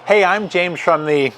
Hey, I'm James from the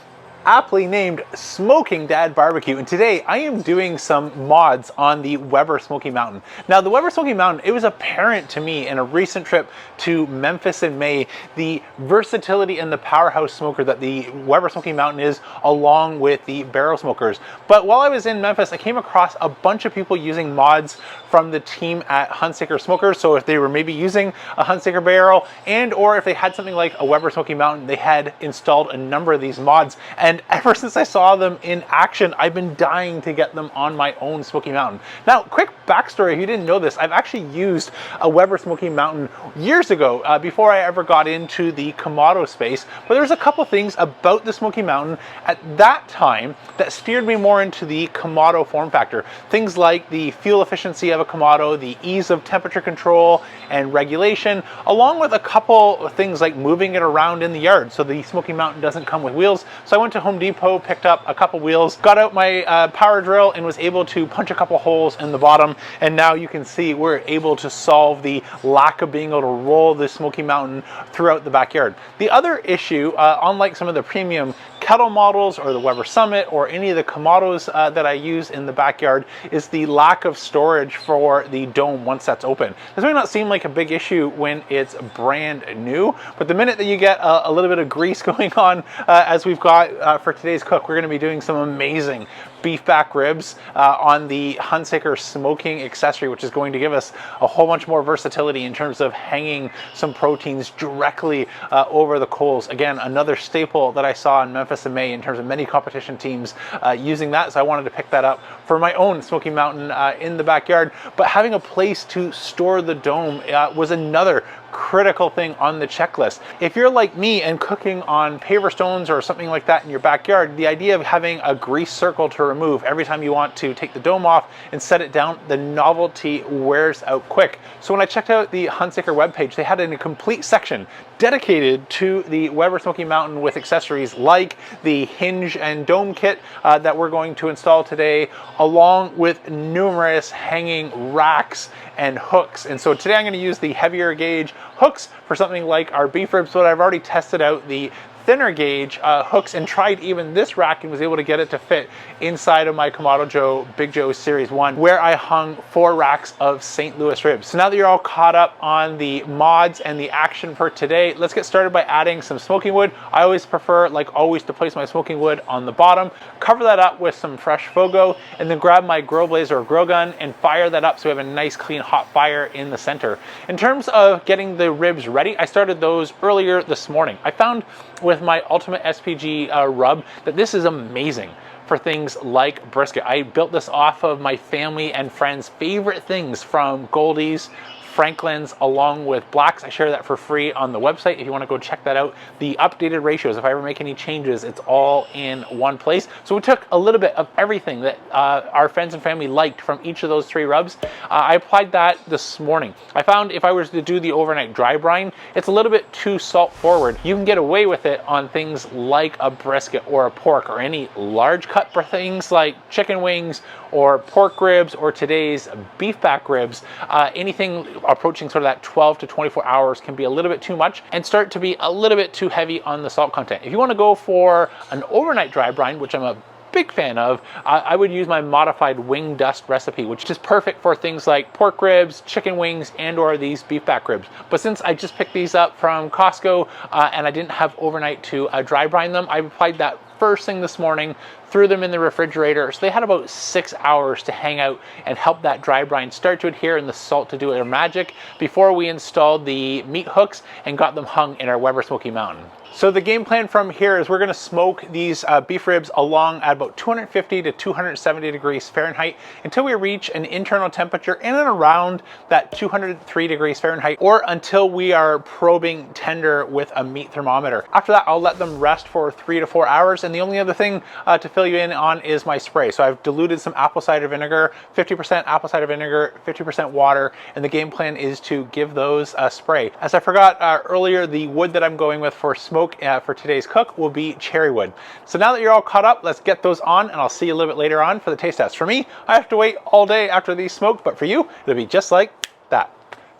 aptly named Smoking Dad Barbecue, and today I am doing some mods on the Weber Smokey Mountain. Now, the Weber Smokey Mountain, it was apparent to me in a recent trip to Memphis in May, the versatility and the powerhouse smoker that the Weber Smokey Mountain is, along with the barrel smokers. But while I was in Memphis, I came across a bunch of people using mods from the team at Hunsaker Smokers. So if they were maybe using a Hunsaker barrel, and or if they had something like a Weber Smokey Mountain, they had installed a number of these mods. And ever since I saw them in action, I've been dying to get them on my own Smokey Mountain. Now, quick backstory, if you didn't know this, I've actually used a Weber Smokey Mountain years ago, before I ever got into the Kamado space. But there's a couple things about the Smokey Mountain at that time that steered me more into the Kamado form factor. Things like the fuel efficiency of a Kamado, the ease of temperature control and regulation, along with a couple of things like moving it around in the yard. So the Smokey Mountain doesn't come with wheels. So I went to Home Depot, picked up a couple wheels, got out my power drill, and was able to punch a couple holes in the bottom. And now you can see we're able to solve the lack of being able to roll the Smokey Mountain throughout the backyard. The other issue, unlike some of the premium kettle models or the Weber Summit or any of the Kamados that I use in the backyard, is the lack of storage for the dome once that's open. This may not seem like a big issue when it's brand new, but the minute that you get a little bit of grease going on, as we've got for today's cook, we're going to be doing some amazing beef back ribs on the Hunsaker smoking accessory, which is going to give us a whole bunch more versatility in terms of hanging some proteins directly over the coals. Again, another staple that I saw in Memphis in May in terms of many competition teams using that, so I wanted to pick that up for my own Smokey Mountain in the backyard. But having a place to store the dome was another critical thing on the checklist. If you're like me and cooking on paver stones or something like that in your backyard, the idea of having a grease circle to remove every time you want to take the dome off and set it down, the novelty wears out quick. So when I checked out the Hunsaker webpage, they had a complete section dedicated to the Weber Smokey Mountain with accessories like the hinge and dome kit that we're going to install today, along with numerous hanging racks and hooks. And so today I'm going to use the heavier gauge hooks for something like our beef ribs, but I've already tested out the thinner gauge hooks and tried even this rack and was able to get it to fit inside of my Kamado Joe Big Joe Series 1, where I hung 4 racks of St. Louis ribs. So now that you're all caught up on the mods and the action for today, let's get started by adding some smoking wood. I always prefer, like always, to place my smoking wood on the bottom, cover that up with some fresh Fogo, and then grab my grill blazer or grill gun and fire that up so we have a nice clean hot fire in the center. In terms of getting the ribs ready, I started those earlier this morning. I found with my Ultimate SPG rub that this is amazing for things like brisket. I built this off of my family and friends' favorite things from Goldie's, Franklin's, along with Black's. I share that for free on the website if you want to go check that out. The updated ratios, if I ever make any changes, it's all in one place. So we took a little bit of everything that our friends and family liked from each of those 3 rubs. I applied that this morning. I found if I was to do the overnight dry brine, it's a little bit too salt forward. You can get away with it on things like a brisket or a pork or any large cut for things like chicken wings or pork ribs or today's beef back ribs. Anything approaching sort of that 12 to 24 hours can be a little bit too much and start to be a little bit too heavy on the salt content. If you want to go for an overnight dry brine, which I'm a big fan of, I would use my modified wing dust recipe, which is perfect for things like pork ribs, chicken wings, and or these beef back ribs. But since I just picked these up from Costco and I didn't have overnight to dry brine them, I applied that first thing this morning, threw them in the refrigerator. So they had about 6 hours to hang out and help that dry brine start to adhere and the salt to do their magic before we installed the meat hooks and got them hung in our Weber Smokey Mountain. So the game plan from here is we're going to smoke these beef ribs along at about 250 to 270 degrees Fahrenheit until we reach an internal temperature in and around that 203 degrees Fahrenheit, or until we are probing tender with a meat thermometer. After that, I'll let them rest for 3 to 4 hours, and the only other thing to fill you in on is my spray. So I've diluted some apple cider vinegar, 50% apple cider vinegar, 50% water, and the game plan is to give those a spray. As I forgot earlier, the wood that I'm going with for smoke for today's cook will be cherry wood. So now that you're all caught up, let's get those on, and I'll see you a little bit later on for the taste test. For me, I have to wait all day after these smoked, but for you, it'll be just like that.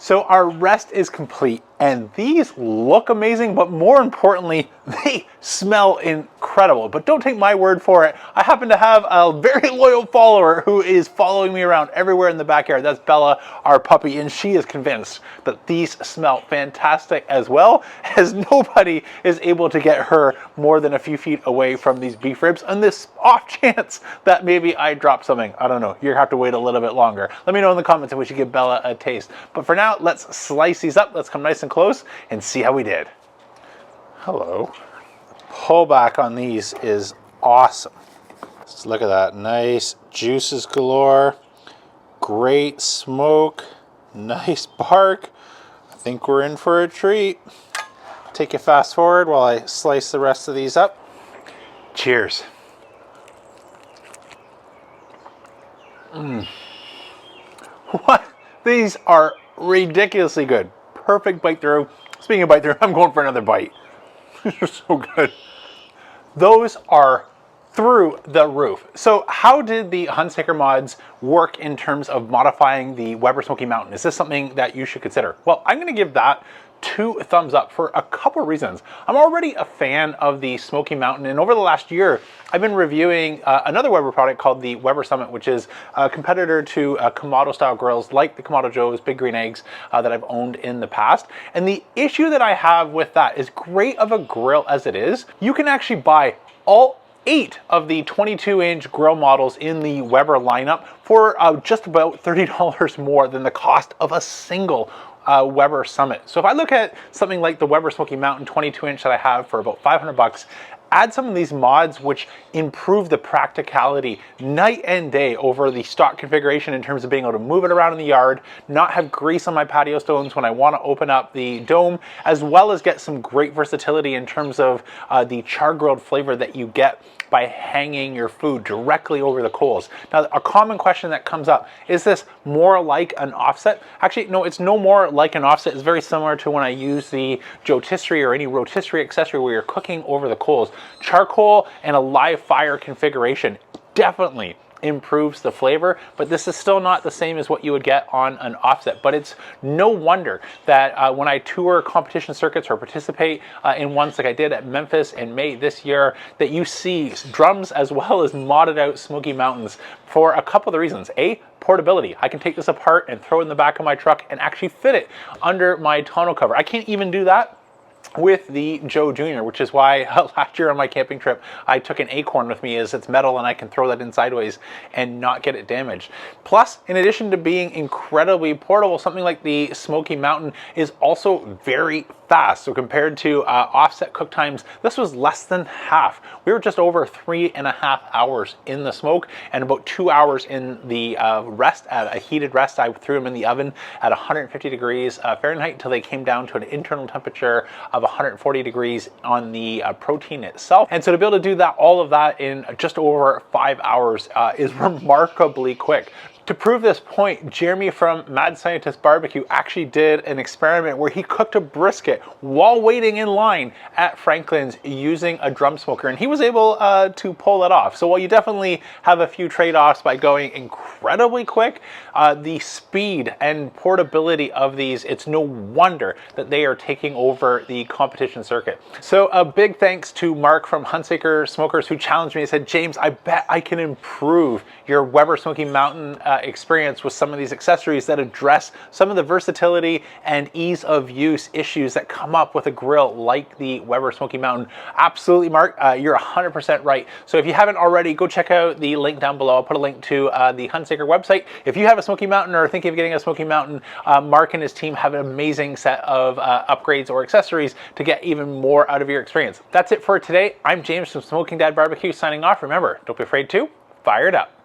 So our rest is complete, and these look amazing, but more importantly, they smell incredible. But don't take my word for it. I happen to have a very loyal follower who is following me around everywhere in the backyard. That's Bella, our puppy, and she is convinced that these smell fantastic as well, as nobody is able to get her more than a few feet away from these beef ribs on this off chance that maybe I drop something. I don't know. You're gonna have to wait a little bit longer. Let me know in the comments if we should give Bella a taste. But for now, let's slice these up. Let's come nice and close and see how we did. Hello. Pull back on these is awesome. Let's look at that. Nice juices galore. Great smoke. Nice bark. I think we're in for a treat. Take you fast forward while I slice the rest of these up. Cheers. What? These are ridiculously good. Perfect bite through. Speaking of bite through, I'm going for another bite. These are so good. Those are through the roof. So how did the Hunsaker mods work in terms of modifying the Weber Smokey Mountain? Is this something that you should consider? Well, I'm going to give that 2 thumbs up for a couple reasons. I'm already a fan of the Smokey Mountain, and over the last year, I've been reviewing another Weber product called the Weber Summit, which is a competitor to Kamado style grills like the Kamado Joe's Big Green Eggs that I've owned in the past. And the issue that I have with that is, great of a grill as it is, you can actually buy all 8 of the 22-inch grill models in the Weber lineup for just about $30 more than the cost of a single Weber Summit. So if I look at something like the Weber Smokey Mountain 22-inch that I have for about 500 bucks, add some of these mods which improve the practicality night and day over the stock configuration in terms of being able to move it around in the yard, not have grease on my patio stones when I want to open up the dome, as well as get some great versatility in terms of the char grilled flavor that you get by hanging your food directly over the coals. Now, a common question that comes up, is this more like an offset? Actually, no, it's no more like an offset. It's very similar to when I use the rotisserie or any rotisserie accessory where you're cooking over the coals. Charcoal and a live fire configuration definitely improves the flavor, but this is still not the same as what you would get on an offset. But it's no wonder that when I tour competition circuits or participate in ones like I did at Memphis in May this year, that you see drums as well as modded out Smokey Mountains for a couple of reasons. A, portability. I can take this apart and throw it in the back of my truck and actually fit it under my tonneau cover. I can't even do that with the Joe Jr., which is why last year on my camping trip, I took an acorn with me, as it's metal and I can throw that in sideways and not get it damaged. Plus, in addition to being incredibly portable, something like the Smokey Mountain is also very fast. So compared to offset cook times, this was less than half. We were just over 3.5 hours in the smoke and about 2 hours in the rest, at a heated rest. I threw them in the oven at 150 degrees Fahrenheit until they came down to an internal temperature of 140 degrees on the protein itself. And so to be able to do that, all of that in just over 5 hours is remarkably quick. To prove this point, Jeremy from Mad Scientist Barbecue actually did an experiment where he cooked a brisket while waiting in line at Franklin's using a drum smoker, and he was able to pull it off. So while you definitely have a few trade-offs by going incredibly quick, the speed and portability of these, it's no wonder that they are taking over the competition circuit. So a big thanks to Mark from Hunsaker Smokers, who challenged me and said, James, I bet I can improve your Weber Smokey Mountain experience with some of these accessories that address some of the versatility and ease of use issues that come up with a grill like the Weber Smokey Mountain. Absolutely, Mark, you're 100% right. So if you haven't already, go check out the link down below. I'll put a link to the Hunsaker website. If you have a Smokey Mountain or are thinking of getting a Smokey Mountain, Mark and his team have an amazing set of upgrades or accessories to get even more out of your experience. That's it for today. I'm James from Smoking Dad Barbecue signing off. Remember, don't be afraid to fire it up.